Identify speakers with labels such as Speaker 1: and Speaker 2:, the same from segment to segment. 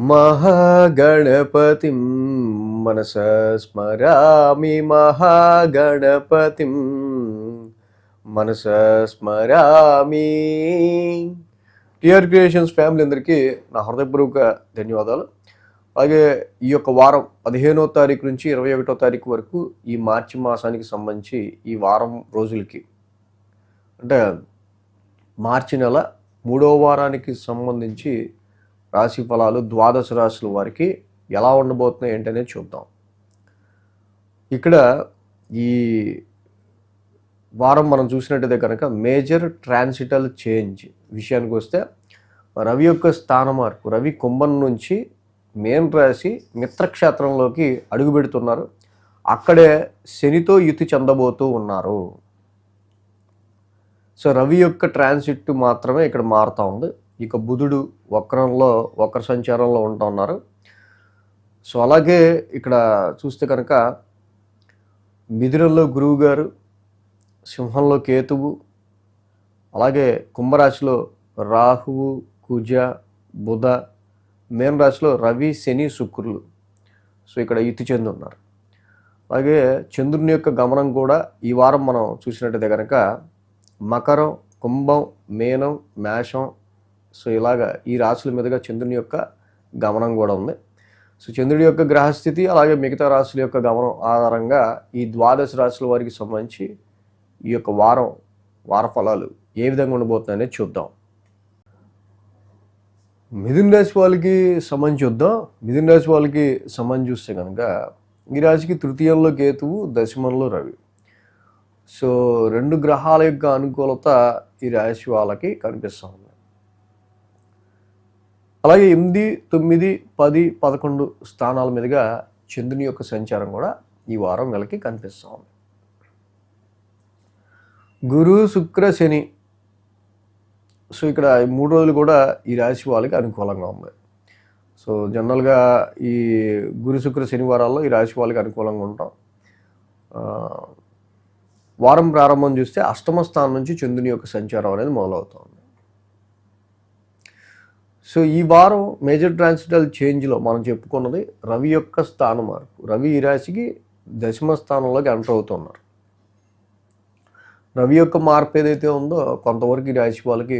Speaker 1: మహాగణపతిం మనసా స్మరామి మహాగణపతిం మనసా స్మరామి. TR creations family అందరికీ నా హృదయపూర్వక ధన్యవాదాలు. అలాగే ఈ యొక్క వారం 15వ తారీఖు నుంచి 21వ తారీఖు వరకు ఈ మార్చి మాసానికి సంబంధించి ఈ వారం రోజులకి అంటే మార్చి నెల 3వ వారానికి సంబంధించి రాశి ఫలాలు ద్వాదశ రాశుల వారికి ఎలా ఉండబోతున్నాయి ఏంటనేది చూద్దాం. ఇక్కడ ఈ వారం మనం చూసినట్టయితే కనుక మేజర్ ట్రాన్సిటల్ చేంజ్ విషయానికి వస్తే రవి యొక్క స్థాన మార్పు. రవి కుంభం నుంచి మేన్ రాశి మిత్రక్షేత్రంలోకి అడుగు పెడుతున్నారు. అక్కడే శనితో యుతి చెందబోతూ ఉన్నారు. సో రవి యొక్క ట్రాన్సిట్ మాత్రమే ఇక్కడ మారుతూ ఉంది. ఇక బుధుడు వక్ర సంచారంలో ఉంటూ ఉన్నారు. సో అలాగే ఇక్కడ చూస్తే కనుక మిథునంలో గురువు గారు, సింహంలో కేతువు, అలాగే కుంభరాశిలో రాహువు, కుజ, బుధ, మేన రాశిలో రవి, శని, శుక్రులు సో ఇక్కడ యుతి చెంది ఉన్నారు. అలాగే చంద్రుని యొక్క గమనం కూడా ఈ వారం మనం చూసినట్టయితే కనుక మకరం, కుంభం, మీనం, మేషం సో ఇలాగా ఈ రాశుల మీదుగా చంద్రుని యొక్క గమనం కూడా ఉంది. సో చంద్రుడి యొక్క గ్రహస్థితి అలాగే మిగతా రాశుల యొక్క గమనం ఆధారంగా ఈ ద్వాదశ రాశుల వారికి సంబంధించి ఈ యొక్క వార ఫలాలు ఏ విధంగా ఉండబోతున్నాయి అనేది చూద్దాం. మిథున రాశి వాళ్ళకి సంబంధించి చూద్దాం. మిథున రాశి వాళ్ళకి సంబంధించి చూస్తే కనుక ఈ రాశికి తృతీయంలో కేతువు, దశమంలో రవి. సో 2 గ్రహాల యొక్క అనుకూలత ఈ రాశి వాళ్ళకి కనిపిస్తూ ఉంది. అలాగే 8, 9, 10, 11 స్థానాల మీదుగా చంద్రుని యొక్క సంచారం కూడా ఈ వారం వీళ్ళకి కనిపిస్తూ ఉంది. గురు, శుక్ర, శని సో ఇక్కడ 3 రోజులు కూడా ఈ రాశి వాళ్ళకి అనుకూలంగా ఉంది. సో జనరల్గా ఈ గురు, శుక్ర, శనివారాల్లో ఈ రాశి వాళ్ళకి అనుకూలంగా ఉంటాం. వారం ప్రారంభం చూస్తే 8వ స్థానం నుంచి చంద్రుని యొక్క సంచారం అనేది మొదలవుతుంది. సో ఈ వారం మేజర్ ట్రాన్సిటల్ చేంజ్లో మనం చెప్పుకున్నది రవి యొక్క స్థాన మార్పు. రవి ఈ రాశికి 10వ స్థానంలోకి ఎంటర్ అవుతున్నారు. రవి యొక్క మార్పు ఏదైతే ఉందో కొంతవరకు ఈ రాశి వాళ్ళకి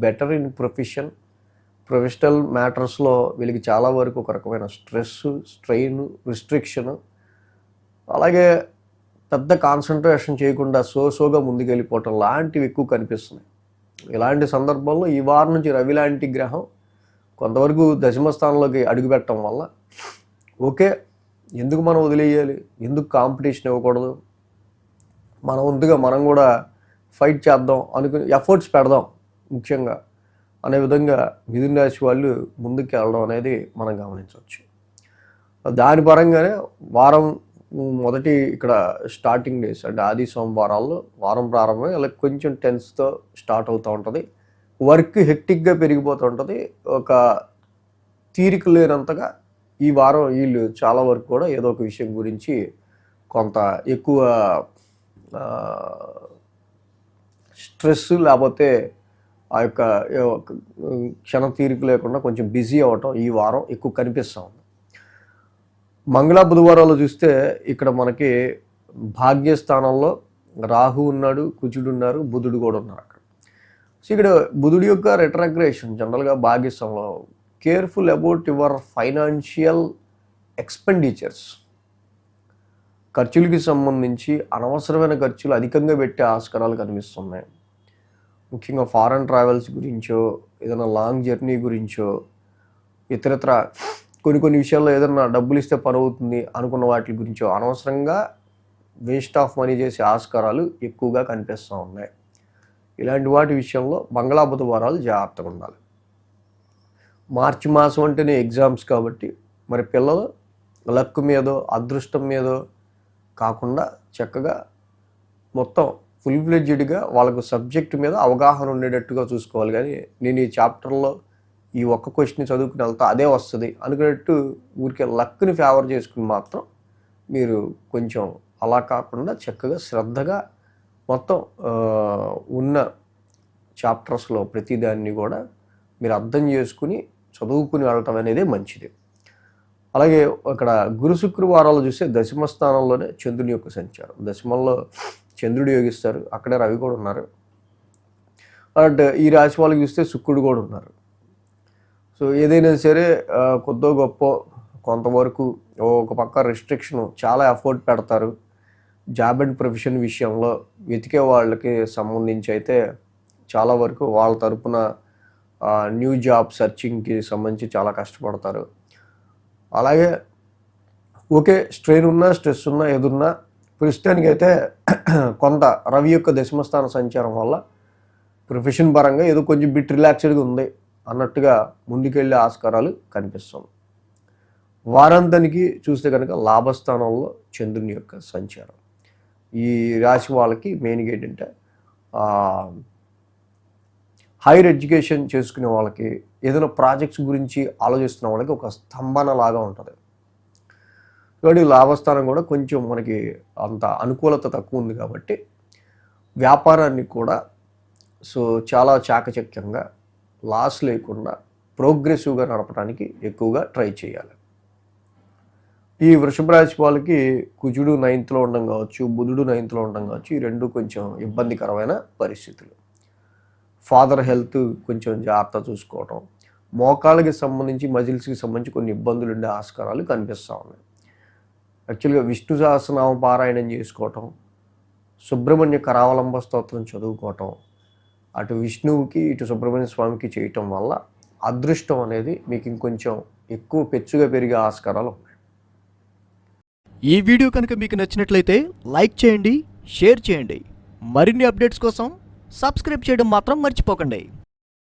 Speaker 1: బెటర్ ఇన్ ప్రొఫెషనల్ మ్యాటర్స్లో వీళ్ళకి చాలా వరకు ఒక రకమైన స్ట్రెస్, స్ట్రెయిన్, రిస్ట్రిక్షన్, అలాగే పెద్ద కాన్సన్ట్రేషన్ చేయకుండా సోగా ముందుకు వెళ్ళిపోవటం లాంటివి ఎక్కువ కనిపిస్తున్నాయి. ఇలాంటి సందర్భంలో ఈ వారం నుంచి రవి లాంటి గ్రహం కొంతవరకు 10వ స్థానంలోకి అడుగుపెట్టడం వల్ల ఓకే, ఎందుకు మనం వదిలేయాలి, ఎందుకు కాంపిటీషన్ ఇవ్వకూడదు, మన వంతుగా మనం కూడా ఫైట్ చేద్దాం అనుకుని ఎఫర్ట్స్ పెడదాం ముఖ్యంగా అనే విధంగా మిథున రాశి వాళ్ళు ముందుకు వెళ్ళడం అనేది మనం గమనించవచ్చు. దాని పరంగానే వారం మొదటి ఇక్కడ స్టార్టింగ్ డేస్ అంటే ఆది సోమవారాల్లో వారం ప్రారంభమై ఇలా కొంచెం టెన్స్తో స్టార్ట్ అవుతూ ఉంటుంది. వర్క్ హెక్టిక్గా పెరిగిపోతూ ఉంటుంది. ఒక తీరిక లేనంతగా ఈ వారం వీళ్ళు చాలా వరకు కూడా ఏదో ఒక విషయం గురించి కొంత ఎక్కువ స్ట్రెస్ లేకపోతే ఆ యొక్క క్షణ తీరిక లేకుండా కొంచెం బిజీ అవ్వటం ఈ వారం ఎక్కువ కనిపిస్తూ ఉంది. మంగళ, బుధవారాలు చూస్తే ఇక్కడ మనకి భాగ్యస్థానంలో రాహు ఉన్నాడు, కుజుడు ఉన్నారు, బుధుడు కూడా ఉన్నారు అక్కడ. సో ఇక్కడ బుధుడి యొక్క రెట్రాగ్రేషన్ జనరల్గా భాగ్యస్థానంలో careful about your financial expenditures. ఖర్చులకి సంబంధించి అనవసరమైన ఖర్చులు అధికంగా పెట్టే ఆస్కారాలు కనిపిస్తున్నాయి. ముఖ్యంగా ఫారెన్ ట్రావెల్స్ గురించో, ఏదైనా లాంగ్ జర్నీ గురించో, ఇతరత్ర కొన్ని విషయాల్లో ఏదైనా డబ్బులు ఇస్తే పని అవుతుంది అనుకున్న వాటి గురించో అనవసరంగా వేస్ట్ ఆఫ్ మనీ చేసే ఆస్కారాలు ఎక్కువగా కనిపిస్తూ ఉన్నాయి. ఇలాంటి వాటి విషయంలో మంగళ, బుధవారాలు జాగ్రత్తగా ఉండాలి. మార్చి మాసం అంటేనే ఎగ్జామ్స్ కాబట్టి మరి పిల్లలు లక్ మీదో అదృష్టం మీదో కాకుండా చక్కగా మొత్తం ఫుల్ ఫ్లెడ్జ్డ్గా వాళ్ళకు సబ్జెక్ట్ మీద అవగాహన ఉండేటట్టుగా చూసుకోవాలి. కానీ నేను ఈ చాప్టర్లో ఈ ఒక్క క్వశ్చన్ చదువుకుని వెళ్తా అదే వస్తుంది అనుకున్నట్టు ఊరికే లక్ని ఫేవర్ చేసుకుని మాత్రం మీరు కొంచెం అలా కాకుండా చక్కగా శ్రద్ధగా మొత్తం ఉన్న చాప్టర్స్లో ప్రతిదాన్ని కూడా మీరు అర్థం చేసుకుని చదువుకుని వెళ్ళటం అనేది మంచిది. అలాగే ఇక్కడ గురు శుక్రవారాలు చూస్తే దశమ స్థానంలోనే చంద్రుని యొక్క సంచారం. దశమంలో చంద్రుడు యోగిస్తారు, అక్కడే రవి కూడా ఉన్నారు. అండ్ ఈ రాశి వాళ్ళకి చూస్తే శుక్రుడు కూడా ఉన్నారు. సో ఏదైనా సరే కొద్దో గొప్ప కొంతవరకు ఒక పక్క రెస్ట్రిక్షన్ చాలా ఎఫర్ట్ పెడతారు. జాబ్ అండ్ ప్రొఫెషన్ విషయంలో వెతికే వాళ్ళకి సంబంధించి అయితే చాలా వరకు వాళ్ళ తరపున న్యూ జాబ్ సర్చింగ్కి సంబంధించి చాలా కష్టపడతారు. అలాగే ఓకే, స్ట్రెయిన్ ఉన్నా స్ట్రెస్ ఉన్నా ఏదున్నా ప్రస్తుతానికైతే కొంత రవి యొక్క దశమస్థాన సంచారం వల్ల ప్రొఫెషన్ పరంగా ఏదో కొంచెం బిట్ రిలాక్స్డ్గా ఉంది అన్నట్టుగా ముందుకెళ్ళే ఆస్కారాలు కనిపిస్తుంది. వారాంతానికి చూస్తే కనుక లాభస్థానంలో చంద్రుని యొక్క సంచారం. ఈ రాశి వాళ్ళకి మెయిన్గా ఏంటంటే హైయర్ ఎడ్యుకేషన్ చేసుకునే వాళ్ళకి, ఏదైనా ప్రాజెక్ట్స్ గురించి ఆలోచిస్తున్న వాళ్ళకి ఒక స్తంభన లాగా ఉంటుంది. కాబట్టి లాభస్థానం కూడా కొంచెం మనకి అంత అనుకూలత తక్కువ ఉంది కాబట్టి వ్యాపారాన్ని కూడా సో చాలా చాకచక్యంగా లాస్ లేకుండా ప్రోగ్రెసివ్గా నడపడానికి ఎక్కువగా ట్రై చేయాలి. ఈ వృషభ రాశి వాళ్ళకి కుజుడు 9th ఉండడం కావచ్చు, బుధుడు 9th ఉండడం కావచ్చు, ఈ రెండు కొంచెం ఇబ్బందికరమైన పరిస్థితులు. ఫాదర్ హెల్త్ కొంచెం జాగ్రత్త చూసుకోవటం, మోకాళ్ళకి సంబంధించి మజిల్స్కి సంబంధించి కొన్ని ఇబ్బందులు ఉండే ఆస్కారాలు కనిపిస్తూ ఉన్నాయి. యాక్చువల్గా విష్ణు సహస్రనామ పారాయణం చేసుకోవటం, సుబ్రహ్మణ్య కరావలంబ స్తోత్రం చదువుకోవటం, అటు విష్ణువుకి ఇటు సుబ్రహ్మణ్య స్వామికి చేయటం వల్ల అదృష్టం అనేది మీకు ఇంకొంచెం ఎక్కువ పెచ్చుగా పెరిగే ఆస్కారాలు ఉన్నాయి.
Speaker 2: ఈ వీడియో కనుక మీకు నచ్చినట్లయితే లైక్ చేయండి, షేర్ చేయండి. మరిన్ని అప్డేట్స్ కోసం సబ్స్క్రైబ్ చేయడం మాత్రం మర్చిపోకండి.